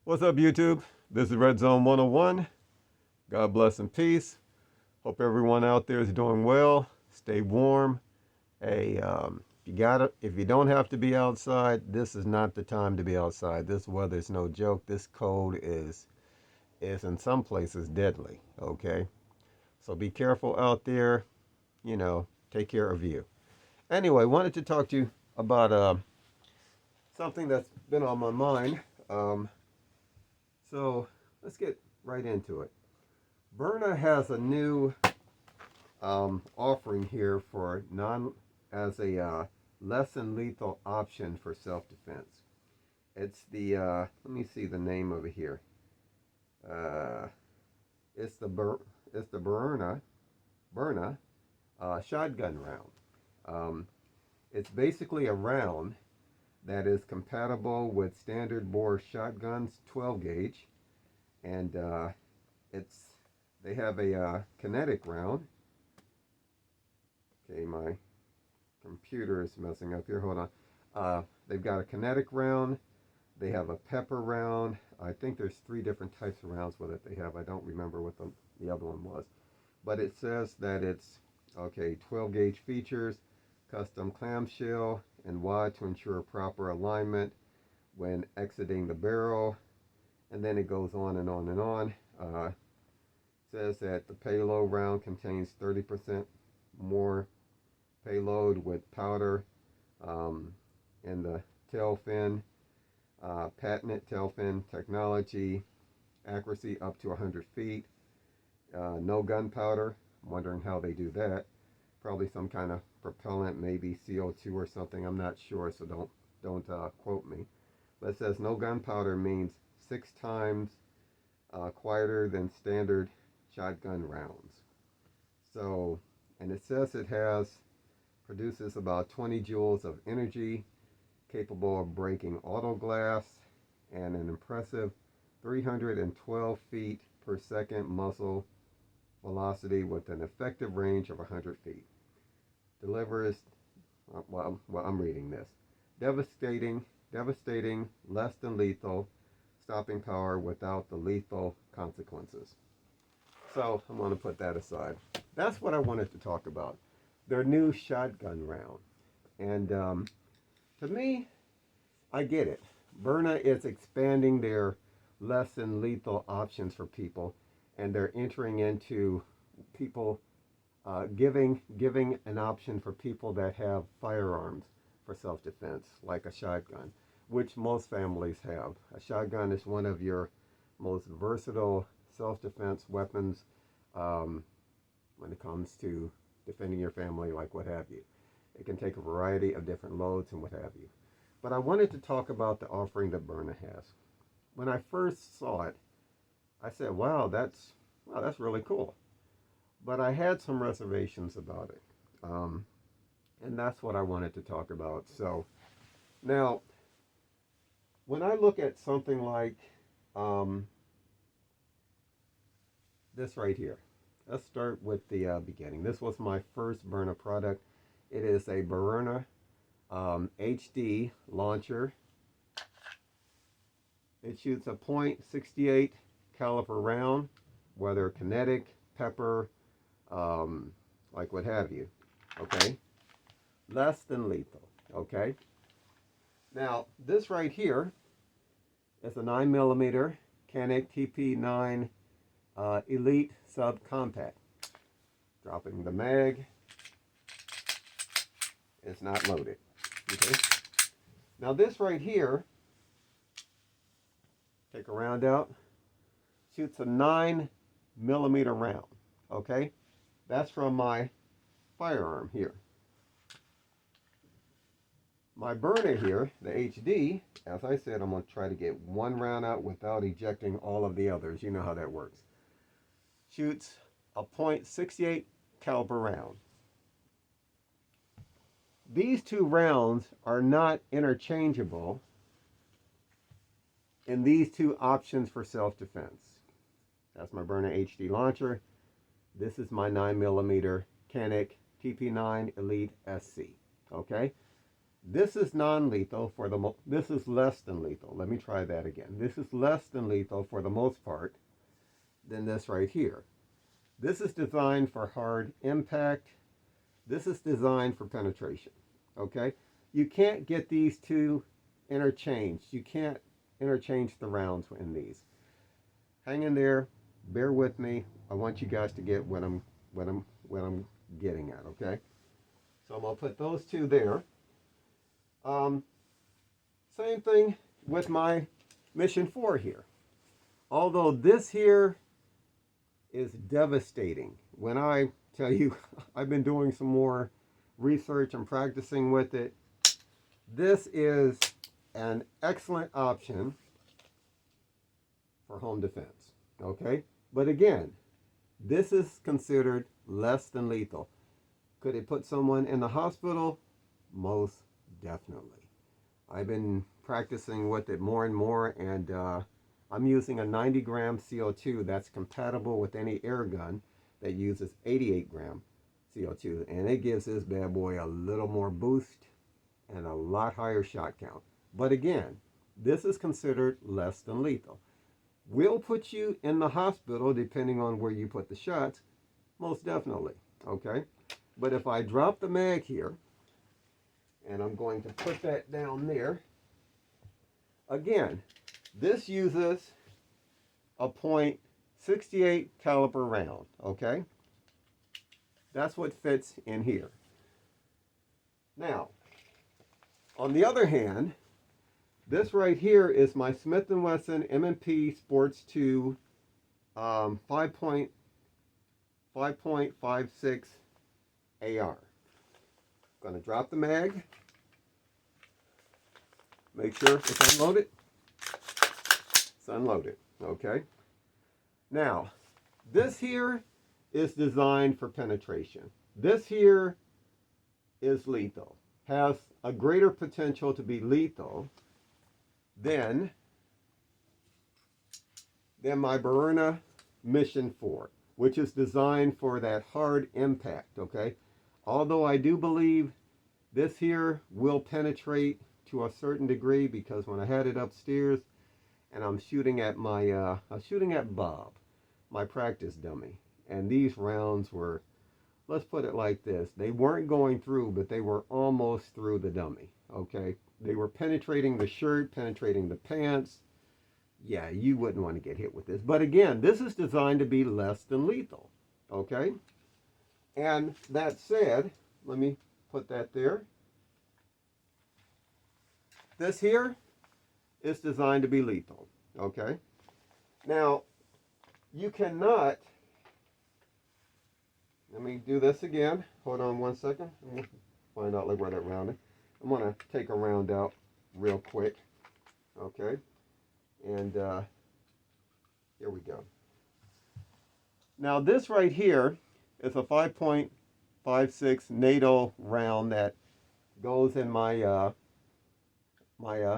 What's up, YouTube? This is Red Zone 101. God bless and peace. Hope everyone out there is doing well. Stay warm. Hey, if you don't have to be outside, this is not the time to be outside. This weather is no joke. This cold is in some places deadly. Okay, so be careful out there. Take care of you. Anyway, wanted to talk to you about something that's been on my mind. Um, so let's get right into it. Byrna has a new offering here for non as a less than lethal option for self-defense. It's the let me see the name of it here. Uh, it's the Byrna shotgun round. Um, it's basically a round that is compatible with standard bore shotguns, 12 gauge, and it's they have a kinetic round. Okay, my computer is messing up here. Hold on. They've got a kinetic round. They have a pepper round. I think there's 3 different types of rounds with it they have. I don't remember what the other one was. But it says that it's, okay, 12 gauge features, custom clamshell and wad to ensure proper alignment when exiting the barrel. And then it goes on and on and on. Says that the payload round contains 30% more payload with powder in the tail fin, patented tail fin technology, accuracy up to 100 feet, no gunpowder. I'm wondering how they do that. Probably some kind of propellant, maybe CO2 or something. I'm not sure, so don't quote me. But it says no gunpowder means 6 times quieter than standard shotgun rounds. So, and it says it produces about 20 joules of energy, capable of breaking auto glass, and an impressive 312 feet per second muzzle velocity with an effective range of 100 feet. Delivers, well, I'm reading this. Devastating, less than lethal, stopping power without the lethal consequences. So I'm going to put that aside. That's what I wanted to talk about. Their new shotgun round. And to me, I get it. Byrna is expanding their less than lethal options for people, and they're entering into people giving an option for people that have firearms for self-defense, like a shotgun, which most families have. A shotgun is one of your most versatile self-defense weapons when it comes to defending your family, like what have you. It can take a variety of different loads and what have you. But I wanted to talk about the offering that Byrna has. When I first saw it, I said, wow, that's really cool. But I had some reservations about it. And that's what I wanted to talk about. So now, when I look at something like this right here, let's start with the beginning. This was my first Byrna product. It is a Byrna HD launcher. It shoots a .68 caliber round, whether kinetic, pepper, like what have you. Okay, less than lethal. Okay. Now this right here is a 9mm Canik TP9 Elite Subcompact. Dropping the mag. It's not loaded. Okay. Now this right here, take a round out, shoots a 9mm round. Okay, that's from my firearm here. My Byrna here, the HD, as I said, I'm going to try to get one round out without ejecting all of the others. You know how that works. Shoots a .68 caliber round. These 2 rounds are not interchangeable in these 2 options for self-defense. That's my Byrna HD launcher. This is my 9mm Canik TP9 Elite SC. Okay? This is non-lethal for the this is less than lethal. Let me try that again. This is less than lethal for the most part than this right here. This is designed for hard impact. This is designed for penetration. Okay? You can't get these two interchanged. You can't interchange the rounds in these. Hang in there. Bear with me. I want you guys to get what I'm getting at, okay? So I'm gonna put those two there. Same thing with my Mission 4 here. Although this here is devastating. When I tell you I've been doing some more research and practicing with it, this is an excellent option for home defense, okay? But again, this is considered less than lethal. Could it put someone in the hospital? Most definitely. I've been practicing with it more and more, and I'm using a 90 gram CO2 that's compatible with any air gun that uses 88 gram CO2, and it gives this bad boy a little more boost and a lot higher shot count. But again, this is considered less than lethal. Will put you in the hospital depending on where you put the shots, most definitely, okay? But if I drop the mag here, and I'm going to put that down there, again, this uses a .68 caliber round, okay? That's what fits in here. Now, on the other hand, this right here is my Smith & Wesson M&P Sports 2 5.56 AR. I'm going to drop the mag. Make sure it's unloaded. It's unloaded, okay? Now, this here is designed for penetration. This here is lethal. Has a greater potential to be lethal than my Byrna Mission 4, which is designed for that hard impact, okay? Although I do believe this here will penetrate to a certain degree, because when I had it upstairs and I'm shooting at my, Bob, my practice dummy, and these rounds were, let's put it like this, they weren't going through, but they were almost through the dummy, okay? They were penetrating the shirt, penetrating the pants. Yeah, you wouldn't want to get hit with this. But again, this is designed to be less than lethal, okay? And that said, let me put that there. This here is designed to be lethal, okay? Now, you cannot, let me do this again. Hold on one second. Let me find out like where that round is. I'm going to take a round out real quick, okay? And here we go. Now this right here is a 5.56 NATO round that goes in my my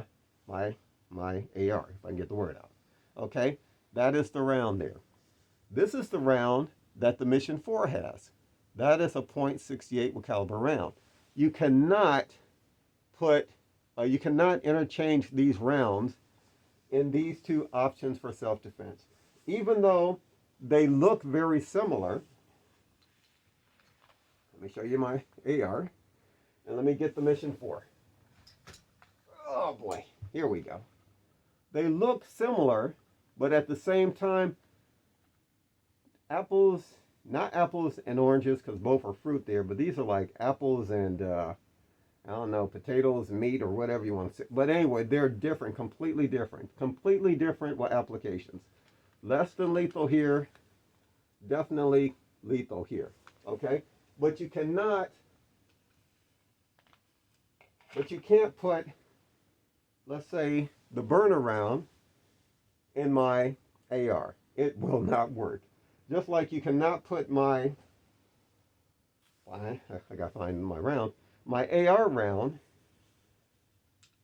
AR, if I can get the word out. Okay, that is the round there. This is the round that the Mission 4 has. That is a .68 caliber round. You cannot put, you cannot interchange these rounds in these two options for self-defense. Even though they look very similar, let me show you my AR, and let me get the Mission 4. Oh boy, here we go. They look similar, but at the same time, apples, not apples and oranges, because both are fruit there, but these are like apples and, I don't know, potatoes, meat, or whatever you want to say. But anyway, they're different, completely different with applications. Less than lethal here, definitely lethal here, okay? But you cannot, but you can't put, let's say, the Byrna round in my AR. It will not work. Just like you cannot put my, I gotta find my round, my AR round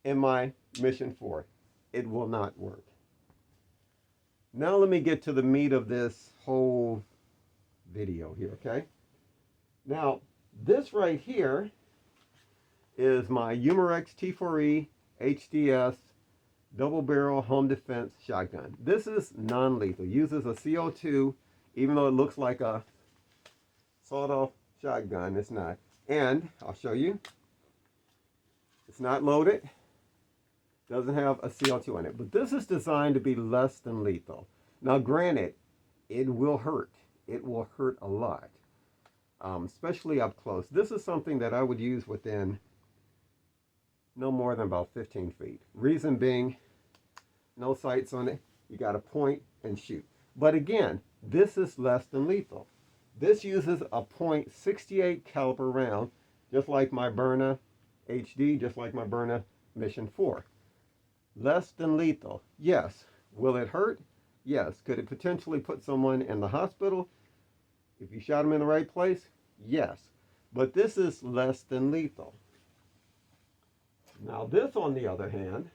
in my Mission 4. It will not work. Now let me get to the meat of this whole video here, okay? Now, this right here is my Umarex T4E HDS double barrel home defense shotgun. This is non-lethal, uses a CO2, even though it looks like a sawed-off shotgun, it's not. And I'll show you, it's not loaded, doesn't have a CO2 in it, but this is designed to be less than lethal. Now granted, it will hurt. It will hurt a lot, especially up close. This is something that I would use within no more than about 15 feet. Reason being, no sights on it. You got to point and shoot. But again, this is less than lethal. This uses a .68 caliber round, just like my Byrna HD, just like my Byrna Mission 4. Less than lethal. Yes. Will it hurt? Yes. Could it potentially put someone in the hospital if you shot them in the right place? Yes. But this is less than lethal. Now this, on the other hand,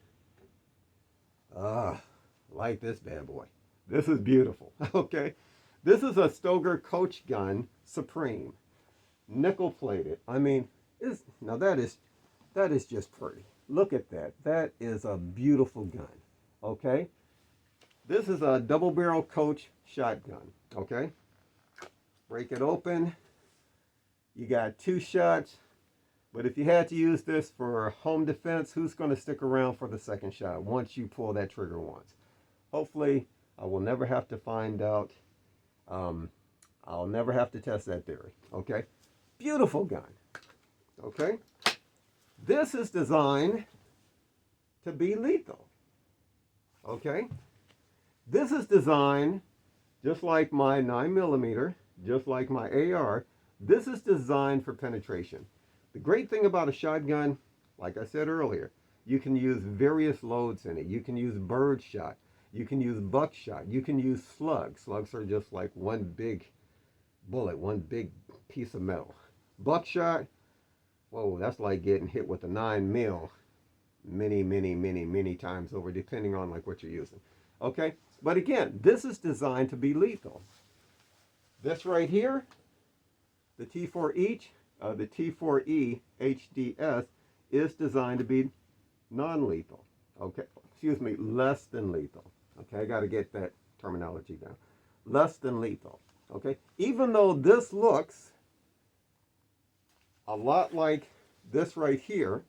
like this bad boy. This is beautiful, okay? This is a Stoeger Coach Gun Supreme, nickel plated. I mean, now that is just pretty. Look at that. That is a beautiful gun, okay? This is a double barrel Coach shotgun, okay? Break it open. You got 2 shots. But if you had to use this for home defense, who's going to stick around for the second shot once you pull that trigger once? Hopefully, I will never have to find out. I'll never have to test that theory. Okay? Beautiful gun. Okay? This is designed to be lethal. Okay? This is designed just like my 9mm, just like my AR. This is designed for penetration. The great thing about a shotgun, like I said earlier, you can use various loads in it. You can use bird shot. You can use buckshot. You can use slugs. Slugs are just like one big bullet, one big piece of metal. Buckshot, whoa, that's like getting hit with a 9mm many times over, depending on like what you're using. Okay, but again, this is designed to be lethal. This right here, the the T4E HDS is designed to be non-lethal. Okay, excuse me, less than lethal. Okay, I got to get that terminology down. Less than lethal. Okay, even though this looks a lot like this right here,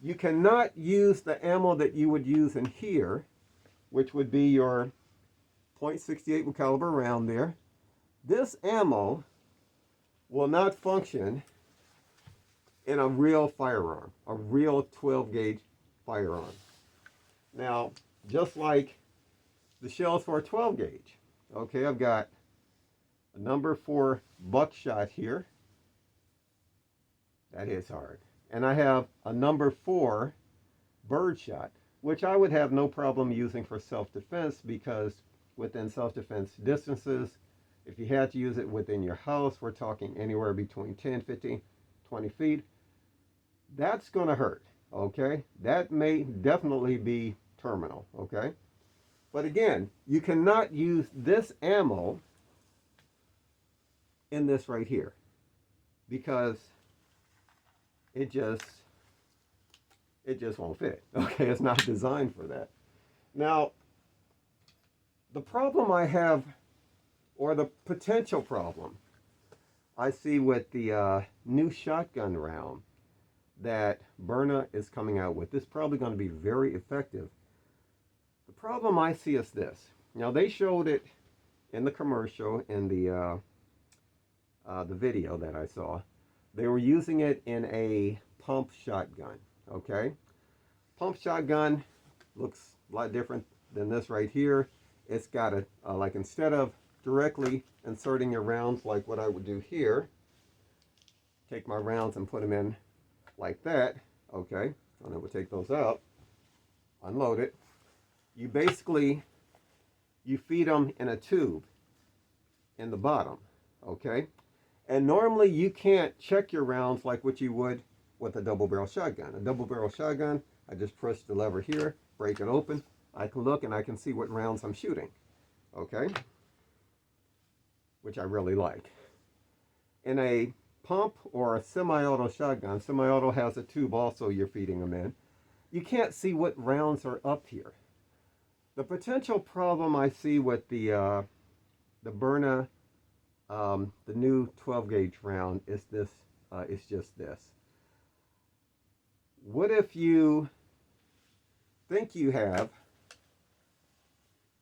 you cannot use the ammo that you would use in here, which would be your .68 caliber round there. This ammo will not function in a real firearm, a real 12 gauge firearm. Now, just like the shells for a 12 gauge, okay, I've got a number 4 buckshot here. That is hard. And I have a number 4 birdshot, which I would have no problem using for self-defense, because within self-defense distances, if you had to use it within your house, we're talking anywhere between 10, 15, 20 feet. That's going to hurt, okay? That may definitely be terminal, okay? But again, you cannot use this ammo in this right here, because it just won't fit, okay? It's not designed for that. Now, the problem I have, or the potential problem I see with the new shotgun round that Byrna is coming out with, this is probably going to be very effective. The problem I see is this. Now, they showed it in the commercial, in the video that I saw. They were using it in a pump shotgun, okay? Pump shotgun looks a lot different than this right here. It's got a, like, instead of directly inserting your rounds like what I would do here, take my rounds and put them in like that, okay? And then we'll take those out, unload it. You basically, you feed them in a tube in the bottom, okay? And normally you can't check your rounds like what you would with a double barrel shotgun. A double barrel shotgun, I just press the lever here, break it open, I can look and I can see what rounds I'm shooting, okay? Which I really like. In a pump or a semi-auto shotgun, semi-auto has a tube also you're feeding them in, you can't see what rounds are up here. The potential problem I see with the Byrna, the new 12 gauge round is this, is just this. What if you think you have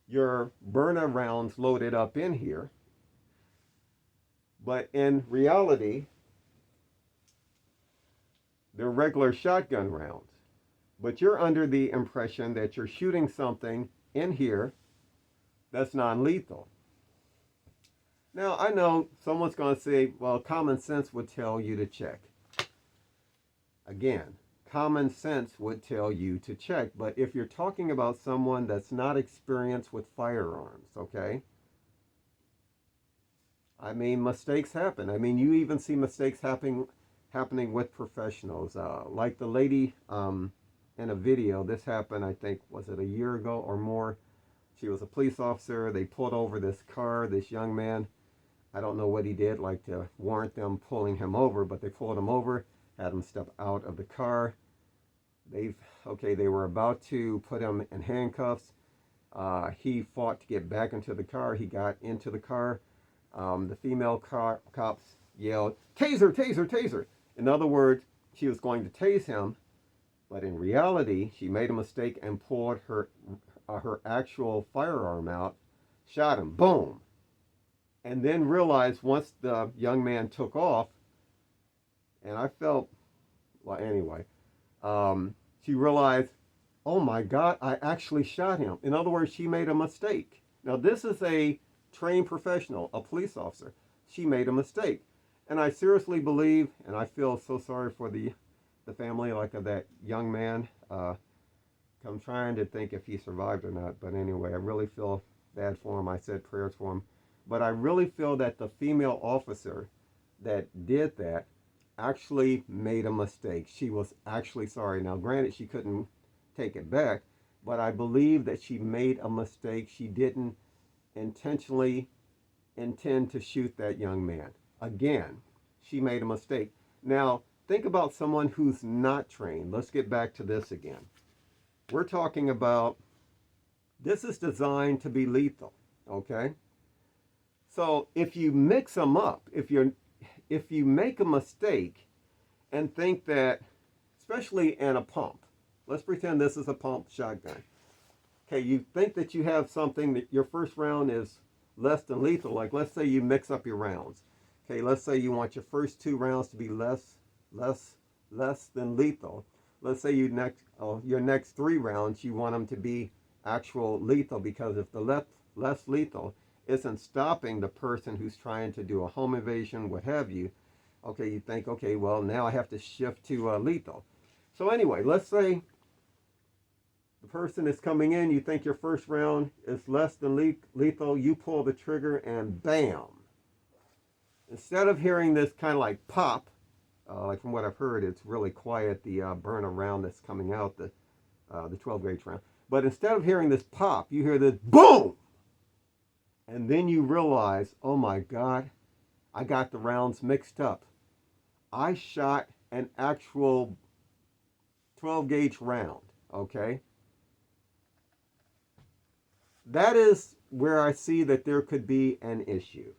your Byrna rounds loaded up in here, but in reality, they're regular shotgun rounds. But you're under the impression that you're shooting something in here that's non-lethal. Now, I know someone's going to say, well, common sense would tell you to check. Again, common sense would tell you to check. But if you're talking about someone that's not experienced with firearms, okay? I mean, mistakes happen. I mean, you even see mistakes happening with professionals. Like the lady in a video, this happened, I think, was it a year ago or more? She was a police officer. They pulled over this car, this young man. I don't know what he did, like to warrant them pulling him over, but they pulled him over, had him step out of the car. They were about to put him in handcuffs. He fought to get back into the car. He got into the car. The female cops yelled, "Taser, taser, taser." In other words, she was going to tase him, but in reality, she made a mistake and pulled her actual firearm out, shot him, boom. And then realized once the young man took off, and I felt, well, anyway, she realized, oh my God, I actually shot him. In other words, she made a mistake. Now, this is a trained professional, a police officer. She made a mistake. And I seriously believe, and I feel so sorry for the family, like of that young man. I'm trying to think if he survived or not. But anyway, I really feel bad for him. I said prayers for him. But I really feel that the female officer that did that actually made a mistake. She was actually sorry. Now, granted, she couldn't take it back, but I believe that she made a mistake. She didn't intentionally intend to shoot that young man. Again, she made a mistake. Now, think about someone who's not trained. Let's get back to this again. We're talking about, this is designed to be lethal, okay? So if you mix them up, if you make a mistake and think that, especially in a pump, let's pretend this is a pump shotgun. Okay, you think that you have something that your first round is less than lethal. Like, let's say you mix up your rounds. Okay, let's say you want your first 2 rounds to be less than lethal. Let's say your next 3 rounds, you want them to be actual lethal, because if the less lethal isn't stopping the person who's trying to do a home invasion, what have you, okay, you think, okay, well, now I have to shift to lethal. So anyway, let's say the person is coming in, you think your first round is less than lethal, you pull the trigger and bam. Instead of hearing this kind of like pop, like from what I've heard, it's really quiet, the Byrna round that's coming out, the 12 gauge round. But instead of hearing this pop, you hear this boom! And then you realize, oh my God, I got the rounds mixed up. I shot an actual 12 gauge round, okay? That is where I see that there could be an issue,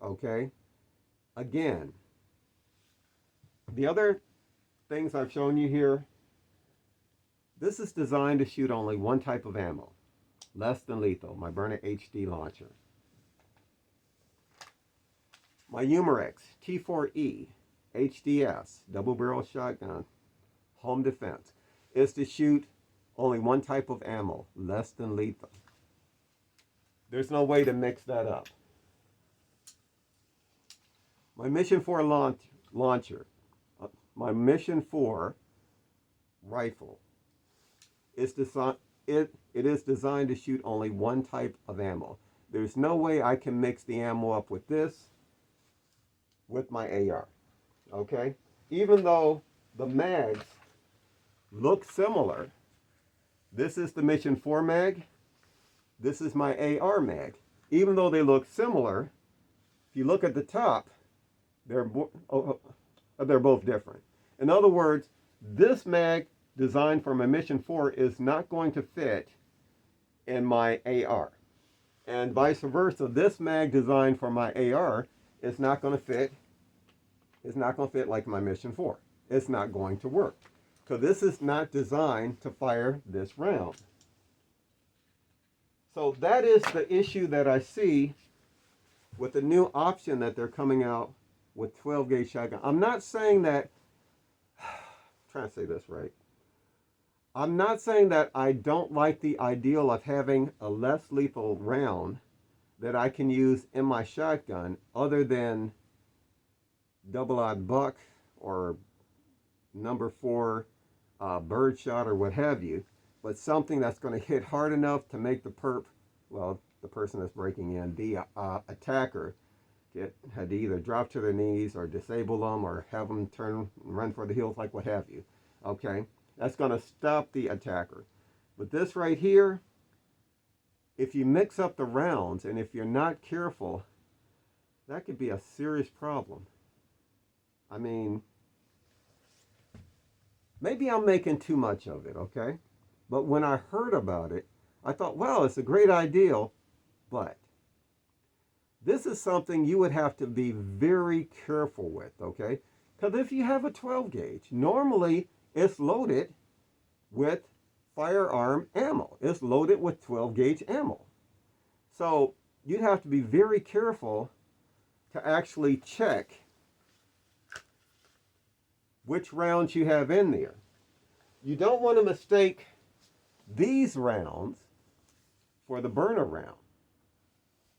okay? Again, the other things I've shown you here, this is designed to shoot only one type of ammo, less than lethal, my Byrna HD launcher. My Umarex T4E HDS double barrel shotgun, home defense, is to shoot only one type of ammo, less than lethal. There's no way to mix that up. My Mission 4 launcher, my Mission 4 rifle, is it is designed to shoot only one type of ammo. There's no way I can mix the ammo up with this, with my AR, okay? Even though the mags look similar, this is the Mission 4 mag, this is my AR mag. Even though they look similar, if you look at the top, They're they're both different. In other words, this mag designed for my Mission 4 is not going to fit in my AR. And vice versa, this mag designed for my AR is not going to fit. It's not going to fit like my Mission 4. It's not going to work. So this is not designed to fire this round. So that is the issue that I see with the new option that they're coming out with 12 gauge shotgun. I'm not saying that, I'm trying to say this right. I'm not saying that I don't like the ideal of having a less lethal round that I can use in my shotgun other than double-aught buck or number 4 bird shot or what have you, but something that's going to hit hard enough to make the perp, well, the person that's breaking in, the attacker, had to either drop to their knees or disable them or have them turn and run for the hills, like what have you. Okay, that's going to stop the attacker. But this right here, if you mix up the rounds and if you're not careful, that could be a serious problem. I mean, maybe I'm making too much of it, okay? But when I heard about it, I thought, well, it's a great idea, but this is something you would have to be very careful with, okay? Because if you have a 12 gauge, normally it's loaded with firearm ammo. It's loaded with 12 gauge ammo. So you'd have to be very careful to actually check which rounds you have in there. You don't want to mistake these rounds for the Byrna round.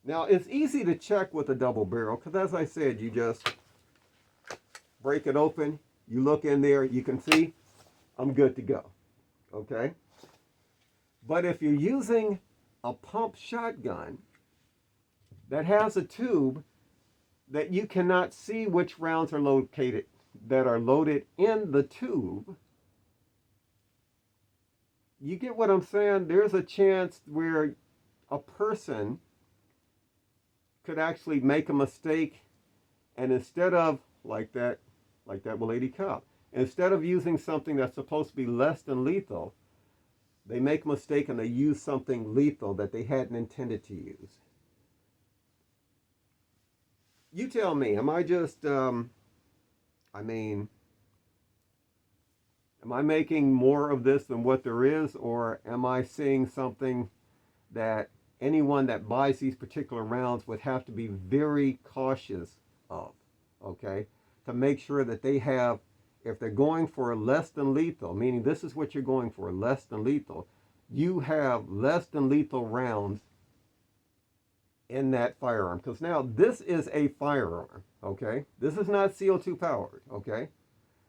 Now, it's easy to check with a double barrel because, as I said, you just break it open, you look in there, you can see I'm good to go, okay? But if you're using a pump shotgun that has a tube that you cannot see which rounds are located, that are loaded in the tube, you get what I'm saying? There's a chance where a person could actually make a mistake, and instead of like that lady cop, instead of using something that's supposed to be less than lethal, they make a mistake and they use something lethal that they hadn't intended to use. You tell me, am I just, am I making more of this than what there is, or am I seeing something that anyone that buys these particular rounds would have to be very cautious of, okay? To make sure that they have, if they're going for less than lethal, meaning this is what you're going for, less than lethal, you have less than lethal rounds in that firearm. Because now this is a firearm, okay? This is not CO2 powered, okay?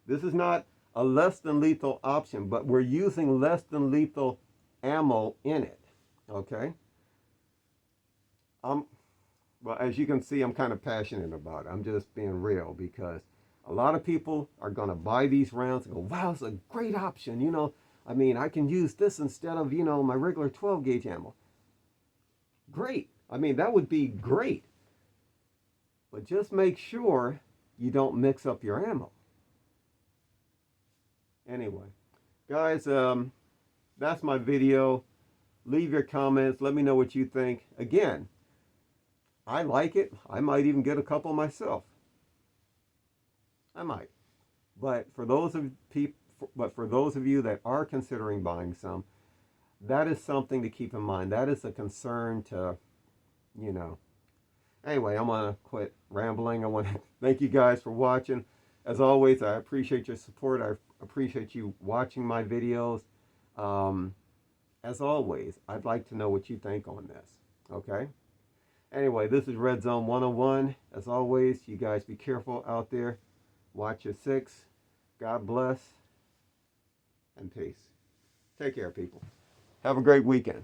This is not a less than lethal option, but we're using less than lethal ammo in it, okay? Well, as you can see, I'm kind of passionate about it. I'm just being real because a lot of people are going to buy these rounds and go, wow, it's a great option. You know, I mean, I can use this instead of, you know, my regular 12 gauge ammo. Great. I mean, that would be great. But just make sure you don't mix up your ammo. Anyway, guys, that's my video. Leave your comments. Let me know what you think. Again, I like it. I might even get a couple myself. I might. But for those of you that are considering buying some, that is something to keep in mind. That is a concern to, you know. Anyway, I'm going to quit rambling. I want to thank you guys for watching. As always, I appreciate your support. I appreciate you watching my videos. As always, I'd like to know what you think on this. Okay? Anyway, this is Red Zone 101. As always, you guys be careful out there. Watch your six. God bless. And peace. Take care, people. Have a great weekend.